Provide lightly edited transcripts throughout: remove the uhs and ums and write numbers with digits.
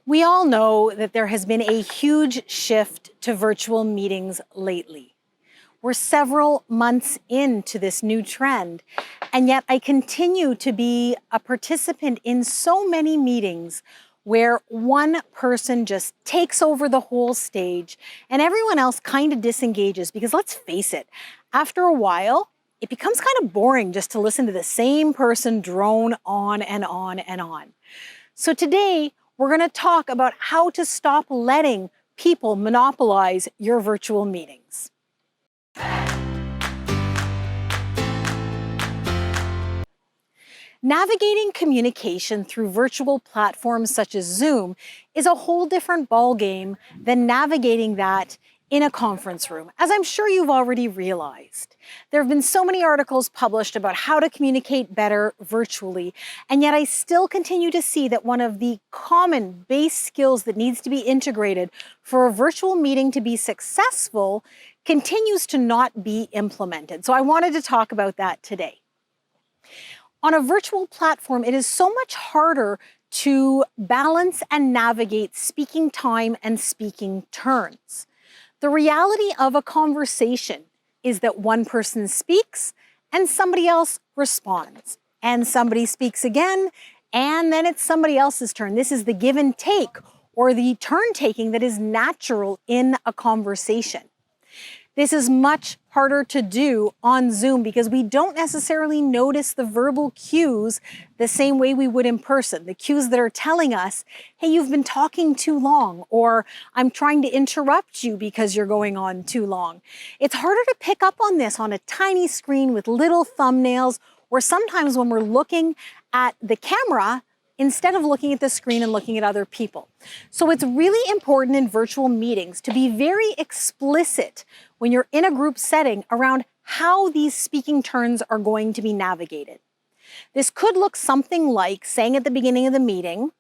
We all know that there has been a huge shift to virtual meetings lately. We're several months into this new trend, and yet I continue to be a participant in so many meetings where one person just takes over the whole stage and everyone else kind of disengages because let's face it, after a while, it becomes kind of boring just to listen to the same person drone on and on and on. So today, we're going to talk about how to stop letting people monopolize your virtual meetings. Navigating communication through virtual platforms such as Zoom is a whole different ballgame than navigating that in a conference room, as I'm sure you've already realized. There have been so many articles published about how to communicate better virtually, and yet I still continue to see that one of the common base skills that needs to be integrated for a virtual meeting to be successful continues to not be implemented. So I wanted to talk about that today. On a virtual platform, it is so much harder to balance and navigate speaking time and speaking turns. The reality of a conversation is that one person speaks and somebody else responds, and somebody speaks again, and then it's somebody else's turn. This is the give and take, or the turn taking that is natural in a conversation. This is much harder to do on Zoom because we don't necessarily notice the verbal cues the same way we would in person. The cues that are telling us, hey, you've been talking too long, or I'm trying to interrupt you because you're going on too long. It's harder to pick up on this on a tiny screen with little thumbnails, or sometimes when we're looking at the camera, instead of looking at the screen and looking at other people. So it's really important in virtual meetings to be very explicit when you're in a group setting around how these speaking turns are going to be navigated. This could look something like saying at the beginning of the meeting,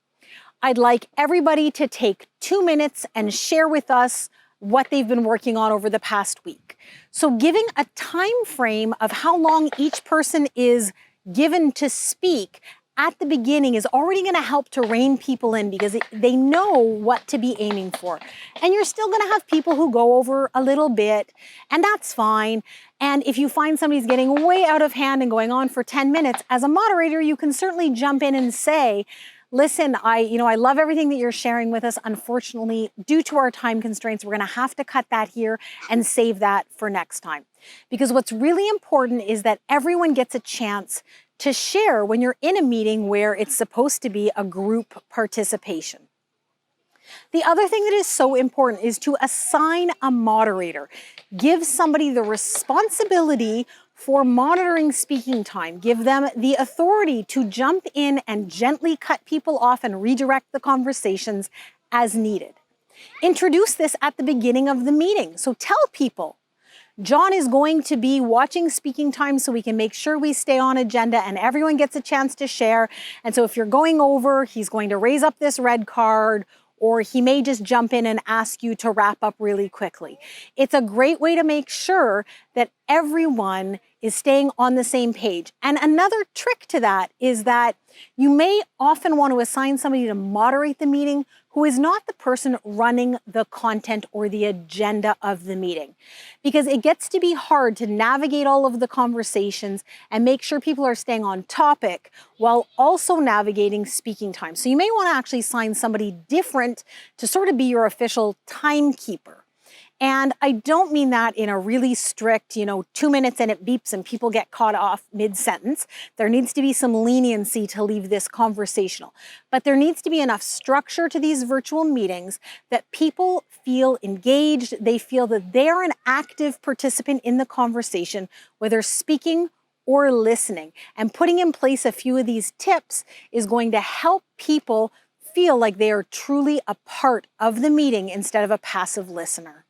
I'd like everybody to take 2 minutes and share with us what they've been working on over the past week. So giving a time frame of how long each person is given to speak at the beginning is already going to help to rein people in because they know what to be aiming for. And you're still going to have people who go over a little bit, and that's fine. And if you find somebody's getting way out of hand and going on for 10 minutes, as a moderator, you can certainly jump in and say, listen, I love everything that you're sharing with us. Unfortunately, due to our time constraints, we're going to have to cut that here and save that for next time. Because what's really important is that everyone gets a chance to share when you're in a meeting where it's supposed to be a group participation. The other thing that is so important is to assign a moderator. Give somebody the responsibility for monitoring speaking time. Give them the authority to jump in and gently cut people off and redirect the conversations as needed. Introduce this at the beginning of the meeting. So tell people, John is going to be watching speaking time so we can make sure we stay on agenda and everyone gets a chance to share. And so if you're going over, he's going to raise up this red card, or he may just jump in and ask you to wrap up really quickly. It's a great way to make sure that everyone is staying on the same page. And another trick to that is that you may often want to assign somebody to moderate the meeting who is not the person running the content or the agenda of the meeting. Because it gets to be hard to navigate all of the conversations and make sure people are staying on topic while also navigating speaking time. So you may want to actually assign somebody different to sort of be your official timekeeper. And I don't mean that in a really strict, 2 minutes and it beeps and people get caught off mid-sentence. There needs to be some leniency to leave this conversational. But there needs to be enough structure to these virtual meetings that people feel engaged. They feel that they're an active participant in the conversation, whether speaking or listening. And putting in place a few of these tips is going to help people feel like they are truly a part of the meeting instead of a passive listener.